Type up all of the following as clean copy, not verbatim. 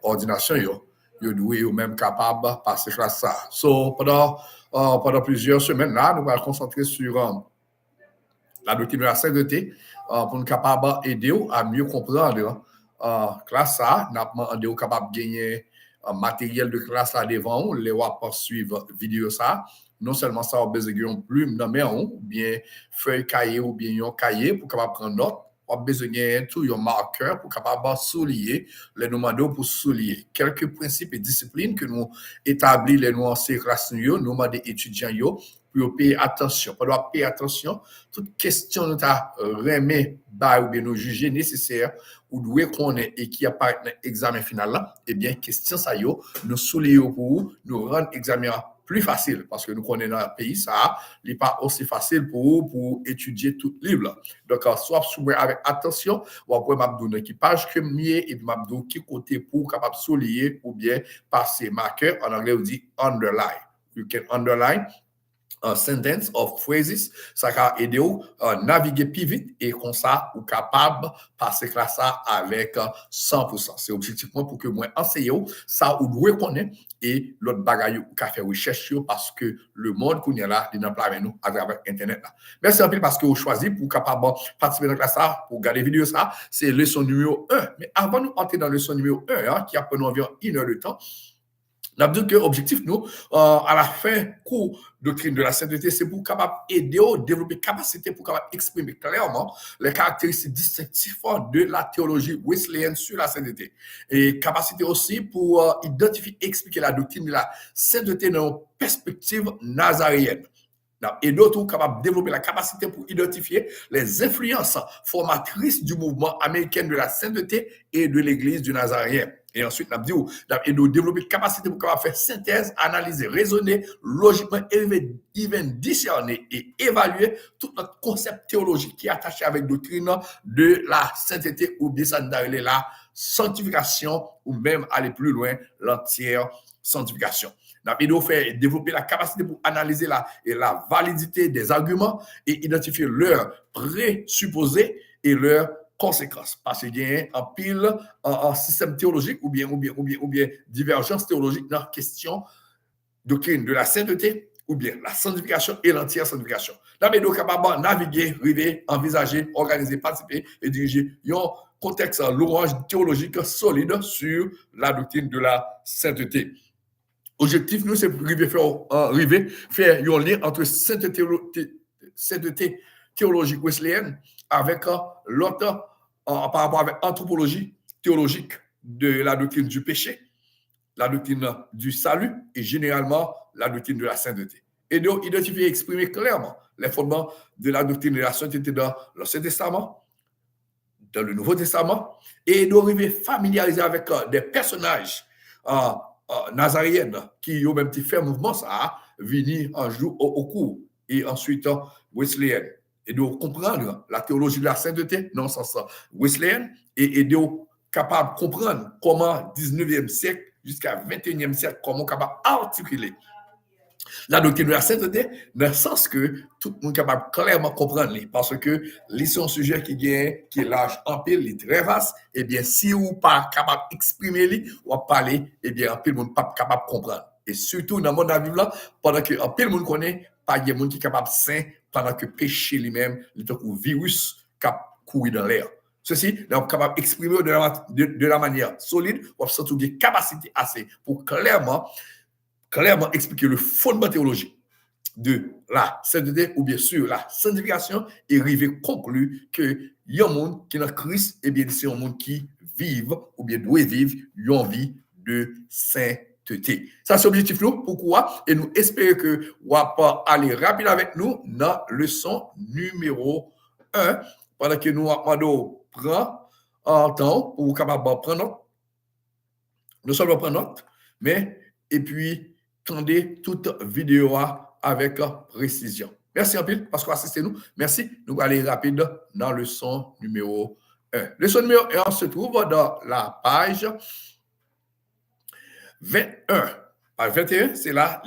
ordination, yo doué ou même capable de passer classe ça. So, pendant plusieurs semaines, là, nous allons concentrer sur la doctrine de la sainteté pour nous capables d'aider à mieux comprendre classe ça. Nous avons capable de gagner matériel de classe là devant, les wap suivre vidéo ça. Non seulement ça, on a besoin d'une plume dans main ou bien feuille cahier ou bien un cahier pour capable prendre note. On a besoin de tout un marqueur pour capable souligner les demandes pour souligner quelques principes et disciplines que nous établis les nuances classe nous demandons étudiants pour payer attention. On doit payer attention. Toute question nous a remis ou bien nous juger nécessaire ou doit connaître et qui apparaît dans l'examen final là, eh bien question ça nous souligner pour nous rendre l'examen plus facile parce que nous connaissons dans le pays ça n'est pas aussi facile pour étudier tout livre. Donc soit soumettre avec attention ou après m'abdou équipage que mieux et m'abdou qui côté pour capable souligner ou bien passer marqueur en anglais on dit underline. You can underline a sentence of phrases, ça va aider à naviguer plus vite et comme ça, ou capable de passer classe avec 100%. C'est objectivement pour que moi enseigne ça ou doit connaître et l'autre bagaille ou faire recherche parce que le monde qu'on y a là, il n'a pas avec nous à travers internet là. Merci un peu parce que vous choisi pour capable participer dans la classe pour regarder vidéo ça, c'est leçon numéro 1. Mais avant de entrer dans leçon numéro 1 qui a pris environ 1 heure de temps, on a dit que l'objectif, nous, à la fin cours doctrine de la sainteté, c'est pour capable aider à développer capacité pour capable exprimer clairement les caractéristiques distinctives de la théologie wesleyenne sur la sainteté. Et capacité aussi pour identifier et expliquer la doctrine de la sainteté dans une perspective nazaréenne. Et d'autres capables de développer la capacité pour identifier les influences formatrices du mouvement américain de la sainteté et de l'église du Nazaréen. Et ensuite, nous avons développer la capacité pour faire synthèse, analyser, raisonner, logiquement, even discerner et évaluer tout notre concept théologique qui est attaché avec la doctrine de la sainteté ou bien la sanctification ou même aller plus loin, l'entière sanctification. Nous avons fait développer la capacité pour analyser la validité des arguments et identifier leurs présupposés et leurs conséquences. Parce qu'il y a un pile en système théologique ou bien divergence théologique dans la question doctrine de la sainteté ou bien la sanctification et l'entière sanctification. Nous sommes capables de naviguer, rêver, envisager, organiser, participer et diriger un contexte louange théologique solide sur la doctrine de la sainteté. Objectif, nous, c'est pour faire un lien entre sainteté théologique wesleyenne avec l'autre, par rapport avec anthropologie théologique de la doctrine du péché, la doctrine du salut et généralement la doctrine de la sainteté. Et donc, identifier et exprimer clairement les fondements de la doctrine de la sainteté dans l'Ancien Testament, dans le Nouveau Testament, et d'arriver familiariser avec des personnages nazaréenne qui ont même fait mouvement ça venir un jour au cours et ensuite wesleyenne et de comprendre la théologie de la sainteté dans le sens wesleyenne et de capable de comprendre comment 19e siècle jusqu'à 21e siècle comment capable articuler la doctrine de la sainteté dans le sens que tout le monde est capable clairement comprendre parce que c'est un sujet qui est large en pile, il est très vaste, et bien si vous n'êtes pas capable d'exprimer ou parler, et bien en pile le monde pas capable de comprendre. Et surtout dans le monde à vivre là, pendant que en pile le monde connaît, pas de monde qui est capable de saint pendant que péché lui-même, le virus qui court dans l'air. Ceci, on est capable d'exprimer de la manière solide, on surtout des capacités assez pour clairement expliquer le fondement théologique de la sainteté ou bien sûr la sanctification et arriver conclure que il y a un monde qui est dans Christ et bien c'est un monde qui vive ou bien doit vivre une vie de sainteté. Ça c'est l'objectif nous. Pourquoi? Et nous espérons que on va pas aller rapide avec nous dans leçon numéro 1 pendant que nous allons prendre un temps pour capable prendre note. Nous sommes prendre note, mais et puis tendez toute vidéo avec précision. Merci en pile parce que vous assistez nous. Merci. Nous allons aller rapide dans le leçon numéro 1. Leçon numéro 1 se trouve dans la page 21. Page 21, c'est là,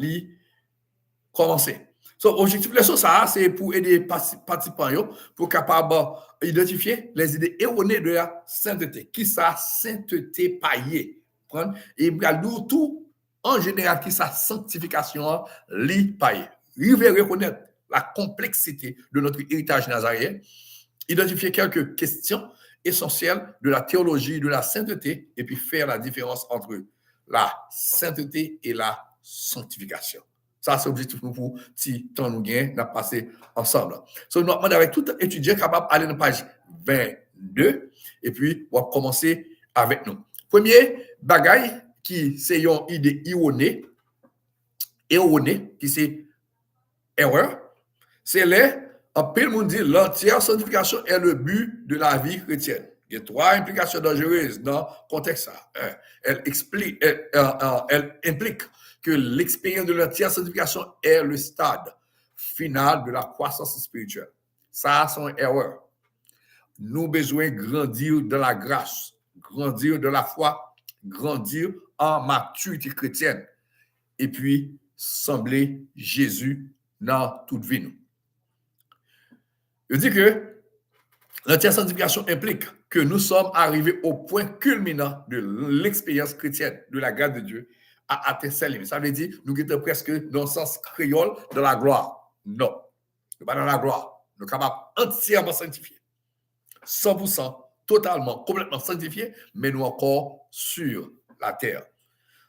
commencer. So, objectif de leçon, ça, c'est pour aider les participants pour capable identifier les idées erronées de la sainteté. Qui ça, sainteté paillée? Et il va nous tout, en général, qui sa sanctification, li paye. Il va reconnaître la complexité de notre héritage nazaréen, identifier quelques questions essentielles de la théologie, de la sainteté, et puis faire la différence entre la sainteté et la sanctification. Ça, c'est l'objectif pour si temps nous gagne, nous passer ensemble. So, nous demandons avec tout étudiant capable d'aller dans la page 22 et puis on va commencer avec nous. Premier bagaille qui c'est une idée erronée, qui c'est erreur, c'est là, en pile monde dit l'entière sanctification est le but de la vie chrétienne. Il y a trois implications dangereuses dans le contexte. Elle implique que l'expérience de l'entière sanctification est le stade final de la croissance spirituelle. Ça, c'est une erreur. Nous avons besoin de grandir dans la grâce, grandir de la foi, grandir en maturité chrétienne. Et puis, sembler Jésus dans toute vie. Nous. Je dis que l'entière sanctification implique que nous sommes arrivés au point culminant de l'expérience chrétienne, de la grâce de Dieu, à atteindre ses limites. Ça veut dire nous sommes presque dans le sens créole de la gloire. Non, nous pas dans la gloire. Nous sommes capables entièrement sanctifiés. 100%, totalement, complètement sanctifiés, mais nous encore sur la terre.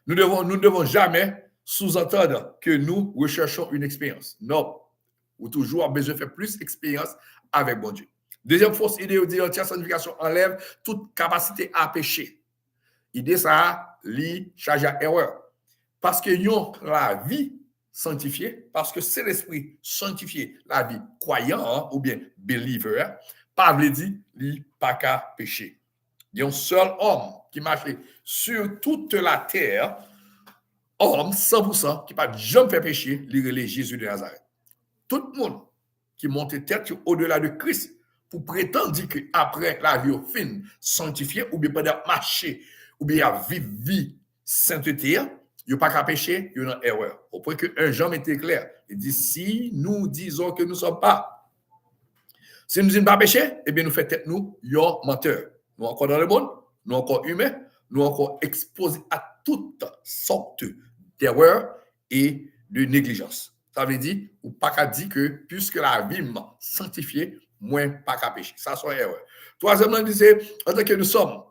Nous ne devons jamais sous-entendre que nous recherchons une expérience. Non, ou toujours besoin de faire plus d'expérience avec bon Dieu. Deuxième fausse idée, on dit l'entière sanctification enlève toute capacité à pécher. Idée ça, li charge à erreur. Parce que nous, la vie sanctifiée, parce que c'est l'esprit sanctifié, la vie croyant ou bien believer, pas veut dire li pas qu'à pécher. Il y a un seul homme qui marchait sur toute la terre, homme 100%, qui n'a jamais fait pécher, il Jésus de Nazareth. Tout le monde qui monte tête au-delà de Christ pour prétendre qu'après la vie au fin sanctifiée, ou bien pendant marcher, ou bien vivre vie sainteté, il n'y a pas qu'à pécher, il y a une erreur. Au point qu'un Jean était clair. Il dit, si nous disons que nous ne sommes pas, si nous ne disons pas pécher, eh bien nous faisons tête nous, un menteur. Nous encore dans le monde, nous encore humains, nous encore exposés à toutes sortes d'erreurs et de négligence. Ça veut dire, ou pas qu'à dire que puisque la vie m'a sanctifié, moins pas qu'à pécher. Ça, c'est une erreur. Troisièmement, il disait, en tant que nous sommes,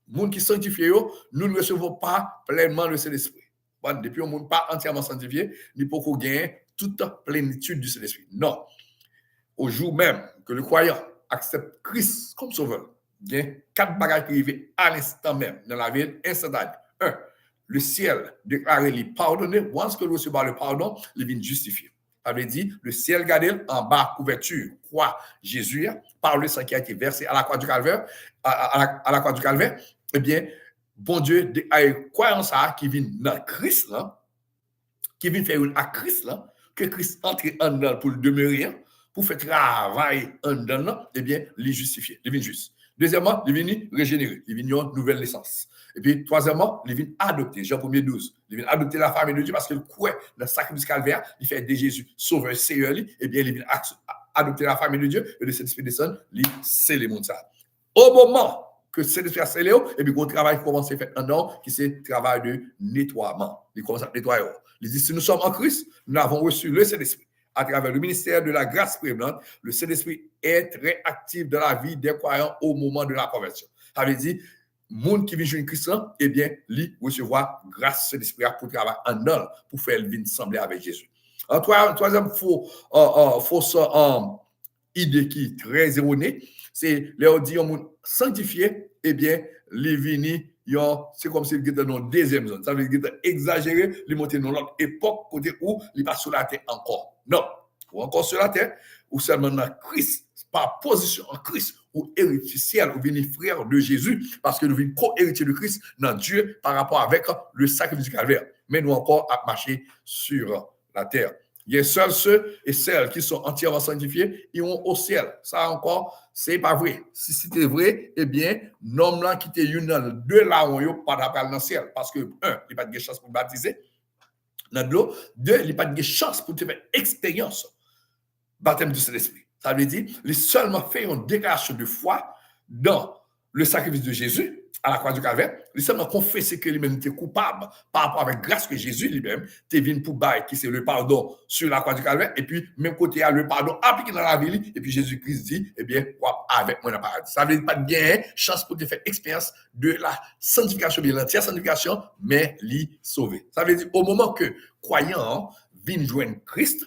monde qui sanctifié, nous ne recevons pas pleinement le Saint-Esprit. Bon, depuis on ne pas entièrement sanctifié, ni pour qu'on gagne toute plénitude du Saint-Esprit. Non. Au jour même que le croyant accepte Christ comme sauveur, il y a 4 bagages qui arrivent à l'instant même dans la vie instantanée. 1. Le ciel déclare les pardonner. Once que nous recevons le pardon, il vient justifier. Ça veut dire, le ciel gardé en bas, couverture, croix, Jésus, par le sang qui a été versé à la croix du Calvaire, à la croix du Calvaire, eh bien, bon Dieu, croyant ça, qui vient dans Christ, là, qui vient faire à Christ, là, que Christ entre en dedans pour le demeurer, pour faire travail en dedans, eh bien, les justifier, les vient juste. Deuxièmement, il vient régénérer, il vient une nouvelle naissance. Et puis, troisièmement, il vient adopter, Jean 1er 12. Il vient adopter la famille de Dieu parce qu'il croit dans le sacrifice du Calvaire, il fait de Jésus sauveur, Seigneur, et bien, il vient adopter la famille de Dieu, et le Saint-Esprit descend, il scelle les mondes. Au moment que le Saint-Esprit a scellé, et puis, le travail commence à faire un an, qui c'est le travail de nettoiement. Il commence à nettoyer. Il dit, si nous sommes en Christ, nous avons reçu le Saint-Esprit. À travers le ministère de la grâce prévenante, le Saint-Esprit est très actif dans la vie des croyants au moment de la conversion. Ça veut dire, le monde qui vit jouer Christ, eh bien, lui recevoir grâce de l'Esprit pour travailler en eux, pour faire le vin sembler avec Jésus. En troisième fausse idée qui est très erronée, c'est les dit un monde sanctifié, eh bien, les vini, c'est comme si il était dans une deuxième zone. Ça veut dire qu'il est exagéré, il monter dans l'autre époque, côté où il n'est pas sur la terre encore. Non, ou encore sur la terre, ou seulement dans Christ, par position en Christ, ou héritier ciel, ou venir frère de Jésus, parce que nous venons co-héritier de Christ dans Dieu par rapport avec le sacrifice du Calvaire. Mais nous encore à marcher sur la terre. Il y a seuls ceux et celles qui sont entièrement sanctifiés, ils vont au ciel. Ça encore, c'est pas vrai. Si c'était vrai, eh bien, l'homme là qui était une deux là, on n'a pas d'appel dans le ciel. Parce que, un, il n'y a pas de chance pour baptiser dans de l'eau. Deux, il n'y a pas de chance pour te faire expérience baptême du Saint-Esprit. Ça veut dire, il seulement fait une déclaration de foi dans le sacrifice de Jésus, à la croix du calvaire, il seulement confessé que lui-même était coupable par rapport avec grâce que Jésus lui-même t'est venu pour bailler, qui c'est le pardon sur la croix du calvaire, et puis même côté, il y a le pardon appliqué dans la vie, et puis Jésus-Christ dit, eh bien, avec moi dans le paradis. Ça veut dire pas de bien, chance pour te faire expérience de la sanctification, bien l'entière sanctification, mais l'y sauver. Ça veut dire, au moment que croyant viennent joindre Christ,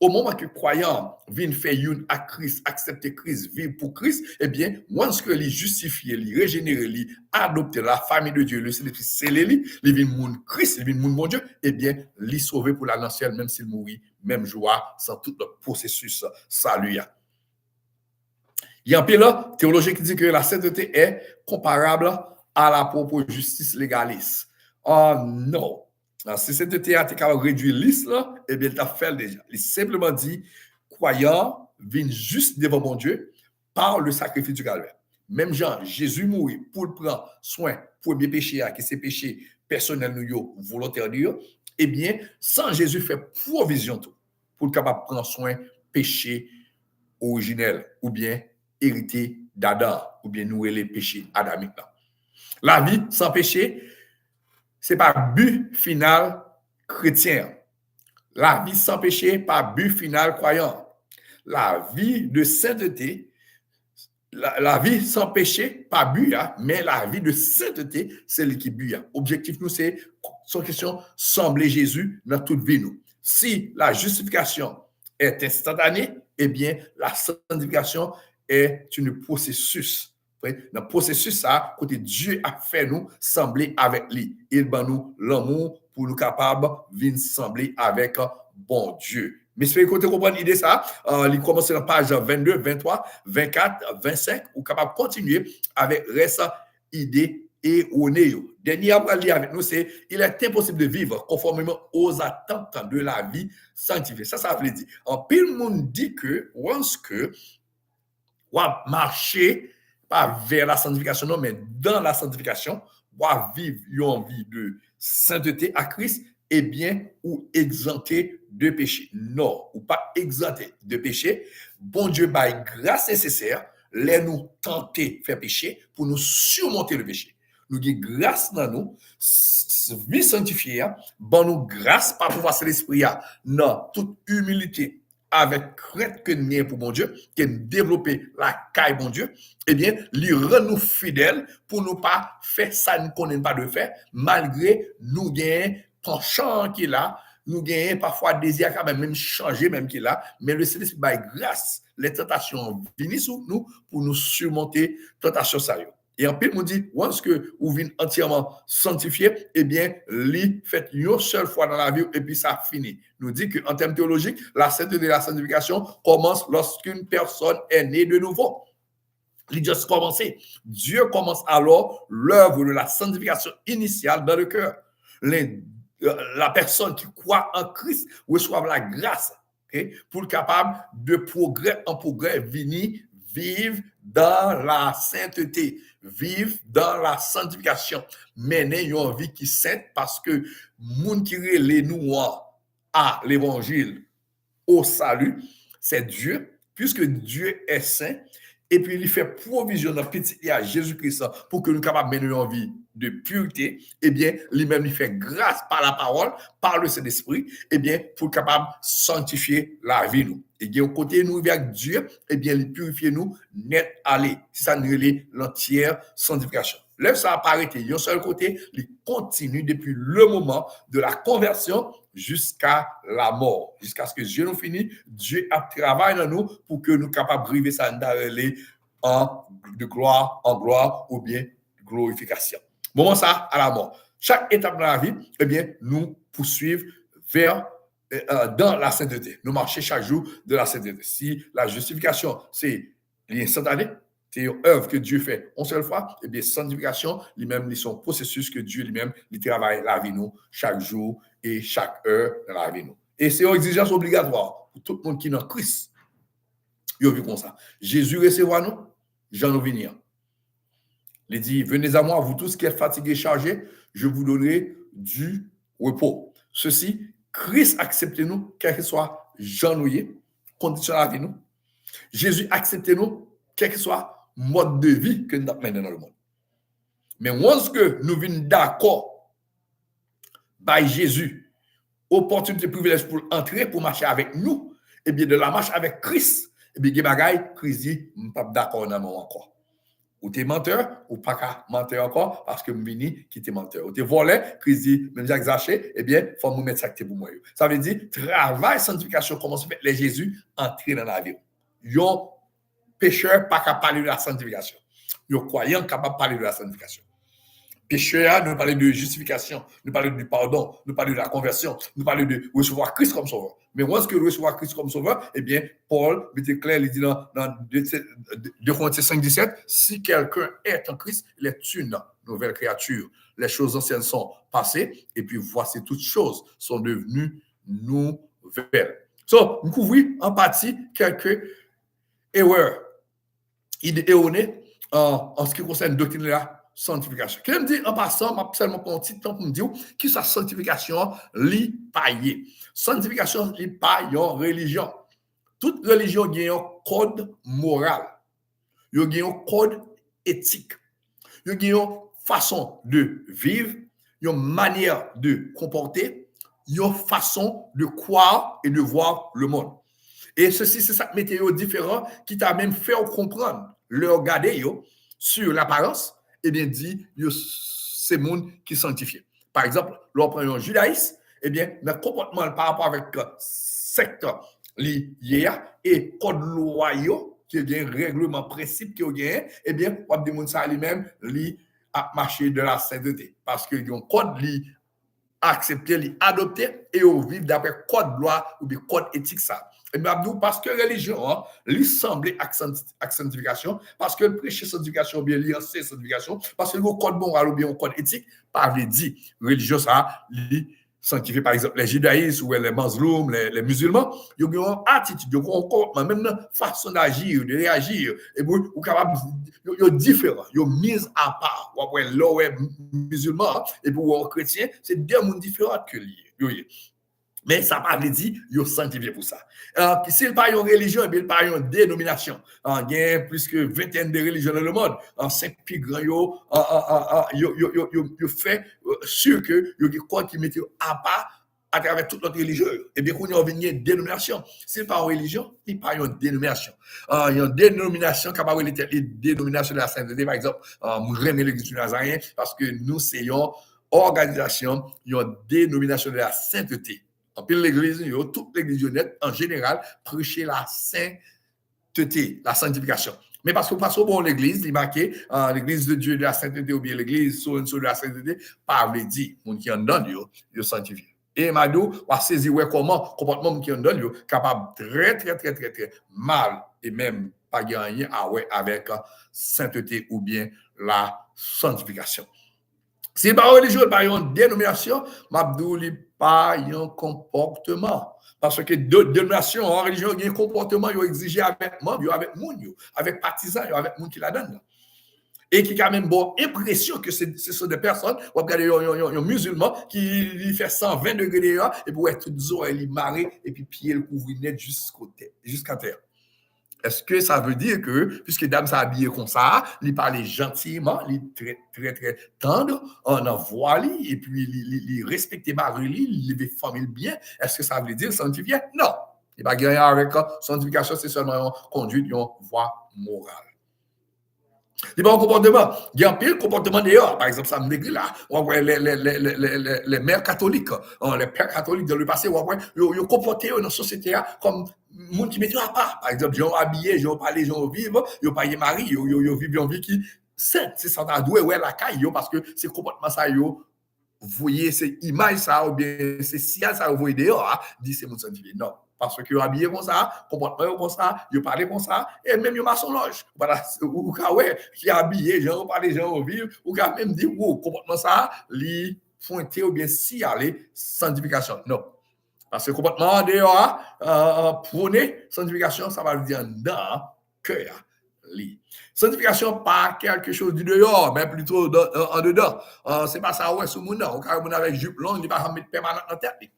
au moment que croyant viennent faire une à Christ, accepter Christ, vivre pour Christ, eh bien, once que les justifier, les régénérer, les adopter la famille de Dieu, le Saint-Esprit, sceller, les viennent moun Christ, les viennent moun mon Dieu, eh bien, les sauver pour la ciel, même s'il mourit, même joie, sans tout le processus salut. Il y a un peu là, théologie qui dit que la sainteté est comparable à la propre justice légaliste. Oh non. Alors, si cette théâtre est réduit liste, là, eh bien, il a fait déjà. Il simplement dit, croyant, viennent juste devant mon Dieu par le sacrifice du calvaire. Même Jean, Jésus mourit pour prendre soin pour bien péché, qui c'est péché personnel, nous, volontaire, eh bien, sans Jésus faire provision tout, pour capable prendre soin péché originel, ou bien hérité d'Adam, ou bien nous les péchés adamiques. La vie sans péché, c'est pas but final chrétien. La vie sans péché, pas but final croyant. La vie de sainteté, la vie sans péché, pas but, mais la vie de sainteté, c'est l'équipe but. Objectif, nous, c'est, sans question, sembler Jésus dans toute vie, nous. Si la justification est instantanée, eh bien, la sanctification est un processus. Dans le processus, ça, côté Dieu a fait nous sembler avec lui. Il va nous l'amour pour nous capables de sembler avec bon Dieu. Mais si vous comprenez l'idée, ça, il commence dans la page 22, 23, 24, 25, ou capable de continuer avec reste idée erronée. Dernier à lire avec nous, c'est il est impossible de vivre conformément aux attentes de la vie sanctifiée. Ça veut dire. En pile, le monde dit que, once que, on marcher pas vers la sanctification, non, mais dans la sanctification, on vivre une vie de sainteté à Christ, eh bien, ou exempté de péché. Non, ou pas exempté de péché. Bon Dieu, by grâce nécessaire, les nous tenter faire péché pour nous surmonter le péché. Nous avons grâce dans nous, vie sanctifiée, bon nous grâce par pouvoir de l'esprit, non, toute humilité, avec crainte que nous pour bon Dieu, qui développer la caille bon Dieu, eh bien, lui rend nous fidèles pour nous pas faire ça, nous ne connaissons pas de faire, malgré nous gagnons penchant qu'il a, nous gagnons parfois désir quand même changer, même qu'il a, mais le Saint-Esprit, by grâce, les tentations viennent sur nous pour nous surmonter tentation sérieuse. Et en plus, on dit, once que vous venez entièrement sanctifié, eh bien, lui fait une seule fois dans la vie et puis ça finit. Nous dit qu'en termes théologiques, la sainteté de la sanctification commence lorsqu'une personne est née de nouveau. Il juste commencé. Dieu commence alors l'œuvre de la sanctification initiale dans le cœur. La personne qui croit en Christ reçoit la grâce, pour être capable de progrès en progrès venir vivre dans la sainteté, vivre dans la sanctification, mener une vie qui est sainte parce que moun qui relève nous à l'évangile, au salut, c'est Dieu, puisque Dieu est saint, et puis il fait provision dans petit à Jésus-Christ pour que nous capables de mener une vie de pureté, eh bien, lui-même il fait grâce par la parole, par le Saint-Esprit, eh bien, pour capable sanctifier la vie nous. Et bien, au côté nous avec Dieu, eh bien, il purifie nous net aller. C'est ça nous relève l'entière sanctification. L'œuvre ça apparaît d'un seul côté, il continue depuis le moment de la conversion jusqu'à la mort, jusqu'à ce que Dieu nous finisse. Dieu a travaillé dans nous pour que nous soyons capables de vivre ça de gloire en gloire ou bien glorification. Moment ça à la mort. Chaque étape de la vie, eh bien, nous poursuivre vers dans la sainteté. Nous marcher chaque jour de la sainteté. Si la justification, c'est l'instantané, c'est une œuvre que Dieu fait une seule fois, et bien, sanctification, lui-même, son processus que Dieu lui-même, il travaille la vie nous chaque jour et chaque heure de la vie nous. Et c'est une exigence obligatoire pour tout le monde qui est dans Christ. Il vit comme ça. Jésus recevra nous, Jean nous venir. Il dit, venez à moi, vous tous qui êtes fatigués et chargés, je vous donnerai du repos. Ceci, Christ acceptez-nous, quel que soit Jean nous, condition de la vie nous. Jésus acceptez-nous, quel que soit mode de vie que nous avons dans le monde. Mais once que nous venons d'accord, by Jésus, opportunité, privilège pour entrer, pour marcher avec nous, et bien de la marche avec Christ, et bien, il y a des bagailles, Christ dit, je ne suis pas d'accord dans mon encore. Ou tu es menteur, ou pas menteur encore, parce que je vini qui t'es menteur. Ou tu es volé, Christ dit, même Jacques Zaché, eh bien, il faut me mettre ça pour moi. Ça veut dire, travail, sanctification, comment se fait les Jésus entrer dans la vie. Yon pécheur pas capable de parler de la sanctification. Yon croyant capable de parler de la sanctification. Pécheur, nous parlons de justification, nous parlons du pardon, nous parlons de la conversion, nous parlons de recevoir Christ comme sauveur. Mais lorsque recevoir Christ comme sauveur, eh bien, Paul, il est clair, il dit dans 2 Corinthiens 5, 17, si quelqu'un est en Christ, il est une nouvelle créature. Les choses anciennes sont passées, et puis voici toutes choses sont devenues nouvelles. So, nous couvrons en partie quelques erreurs erronées en ce qui concerne la doctrine de la sanctification. Qui me dit en passant, je vais seulement prendre un petit temps pour me dire que sa sanctification li paye. Sanctification li paye en religion. Toute religion a un code moral. Il y a un code éthique. Il y a une façon de vivre, une manière de comporter, une façon de croire et de voir le monde. Et ceci, c'est ça météo différent qui t'a même fait comprendre, le regarder sur l'apparence, eh bien, dit, c'est le monde qui sanctifie. Par exemple, l'on prend un judaïsme, eh bien, le comportement par rapport avec secte hier et code loi, qui est un règlement, principe qui est, eh bien, on dit ça lui-même, lui a marché de la sainteté. Parce que le code lui accepté, lui adopté et au vivre d'après code loi ou bien code éthique ça. Et bien, parce que religion, lui semble avec sanctification, parce que le prêcher sanctification ou bien l'enseigner sanctification, parce que le code moral ou bien le code éthique, par dit, religion ça, lui sanctifié, par exemple, les judaïstes ou les musulmans, les musulmans, ils ont une attitude, ils ont un comportement, même une façon d'agir, de réagir, et vous capable, ils sont différents, ils sont mis à part. Ou après, les musulmans et pour les chrétiens, c'est deux mondes différents que lui. Mais ça pas dit, ils sont sanctifiés pour ça. S'il n'y a pas une religion, il n'y a pas une dénomination. Il y a plus que 20 de religions dans le monde. En 5 plus grands, ils fait sûr que il y a quoi qui mettent à part à travers toute notre religion. Et bien, quand on a une dénomination, s'il n'y a pas une religion, il n'y a pas une dénomination. Il y a une dénomination capable de les dénominations de la sainteté. Par exemple, René l'Église du Nazarien, parce que nous, c'est une organisation, une dénomination de la sainteté. En pile l'église, toute l'église honnête, en général, prêcher la sainteté, la sanctification. Mais parce que pas bon l'église, il marqué l'église de Dieu de la sainteté ou bien l'église de la sainteté, par le dit, mon qui en donne, yo sanctifié. Et Madou, on va saisir comment comportement qui en donne, yo capable très mal et même pas gagner avec sainteté ou bien la sanctification. Si par religion, par une dénomination, Mabdou li pas un comportement. Parce que dénomination en religion, il y a un comportement qui est exigé avec membres, avec moun, avec partisans, avec moun qui la donne. Et qui a quand même bonne impression que ce sont des personnes, vous regardez un musulman qui fait 120 degrés dehors, et pour être tout zoé, il marée, et puis pied le couvrir net jusqu'à terre. Est-ce que ça veut dire que, puisque dame s'est habillée comme ça, il parlait gentiment, il très tendre, on envoie lui, et puis il respectait Marie, il avait famille bien, est-ce que ça veut dire sanctifié? Non. Il n'y a pas rien avec sanctification, c'est seulement une conduite, une voie morale. Il y a un comportement. Il y a un pire comportement d'ailleurs. Par exemple, ça me dit là. On voit les mères catholiques, les pères catholiques dans le passé, on voit, ils comporté dans la société comme monde qui met à part. Par exemple, ils ont habillé, ils ont parlé, ils ont vivre, ils ont payé mari, ils ont vécu une vie qui c'est ça t'a doué ouais la caille parce que c'est comportement ça vous voyez ces images ça ou bien ces signaux ça vous voyez dehors dit c'est mon sanctifié. Non. Parce que vous habillé comme ça, comportement comme ça, vous parlez comme ça, et même vous maçonnage. Voilà, ou qui est habillé, gens parlent, gens vivent, ou quand même dit, comportement ça, li pointer ou bien si aller, sanctification. Non. Parce que comportement dehors, prôner, sanctification, ça va dire dans cœur. Sanctification, pas quelque chose du dehors, mais plutôt en dedans. C'est pas ça, ouais, sous mon nom. Car mon avec jupe longue, il va pas mettre permanent dans la tête.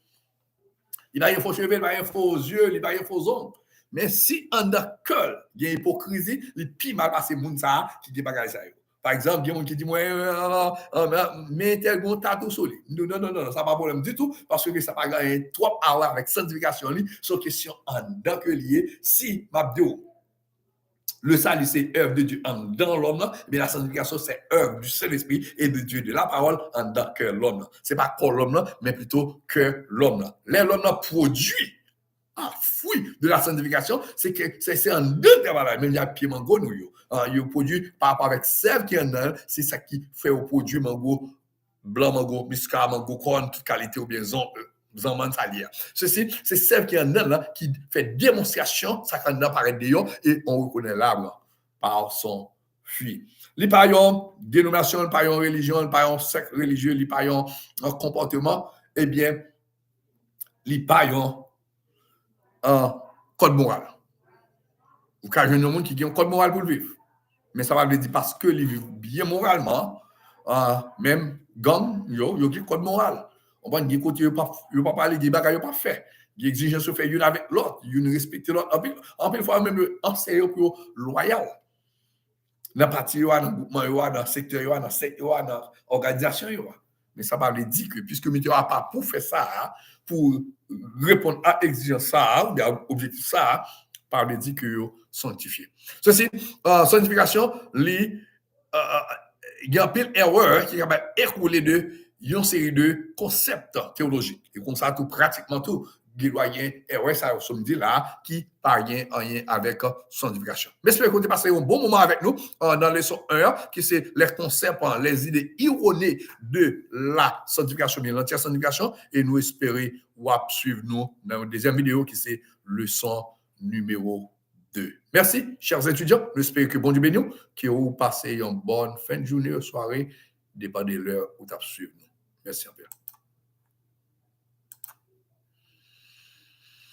Il n'a rien faux cheveux, il n'a rien faux yeux, il n'a rien faux ongles. Mais si en cœur, il y a hypocrisie, il pire mal passé moun ça qui dit bagage ça. Par exemple, il y a des gens qui disent, mais tel bon tatou sur lui. Non, non, non, non, ça n'a pas de problème du tout, parce que ça n'a pas gagné trop à voir avec sanctification, sur question en tant que lié. Si, Mabdio, le salut, c'est œuvre de Dieu en dans l'homme, mais la sanctification, c'est œuvre du Saint-Esprit et de Dieu, de la parole en dans que l'homme. Ce n'est pas corps l'homme, mais plutôt que l'homme. L'homme produit fruit de la sanctification, c'est que c'est un deux travail. Même il y a pied mango, nous, il produit par rapport avec sève qui est en dedans, c'est ça qui fait au produit mango, blanc mango, muscat mango, corne, toute qualité ou bien zaman salière. Ceci, c'est sève qui est en dedans qui fait démonstration, ça quand on paraît d'ailleurs, et on reconnaît l'arbre par son fruit. Les paillons, dénomination, les paillons religion, les paillons secte religieux, les paillons comportement, eh bien, les paillons un code moral. Ou quand je monde qui a un code moral pour le vivre. Mais ça va veut dire parce que les vivent bien moralement, même gang, yo a un code moral. On va dire côté yo pas parler des bagages pas fait. Il exigence se fait une avec l'autre, une respecter l'autre. En plus fois même enseigne pour loyal. Dans parti yo, dans groupement yo, dans secteur yo, dans secteur dans organisation yo. Mais ça va veut dire que puisque nous n'avons pas pour faire ça, pour répondre à l'exigence ça, ou à l'objectif ça, par le dit que vous sanctifié. Ceci, sanctification, il y a un pile erreur qui va écouler de une série de concepts théologiques. Et comme ça, tout pratiquement tout, doyen erreur, ça me dit là, qui n'a rien avec sanctification. Mais j'espère que vous avez passé un bon moment avec nous dans la leçon 1, qui c'est les concepts, les idées erronées de la sanctification, bien l'entière sanctification, et nous espérons suivre nous dans une deuxième vidéo qui c'est leçon numéro 2. Merci, chers étudiants. J'espère que bon Dieu béni, que vous passez une bonne fin de journée ou soirée, dépendez de l'heure où vous suivre nous. Merci un peu.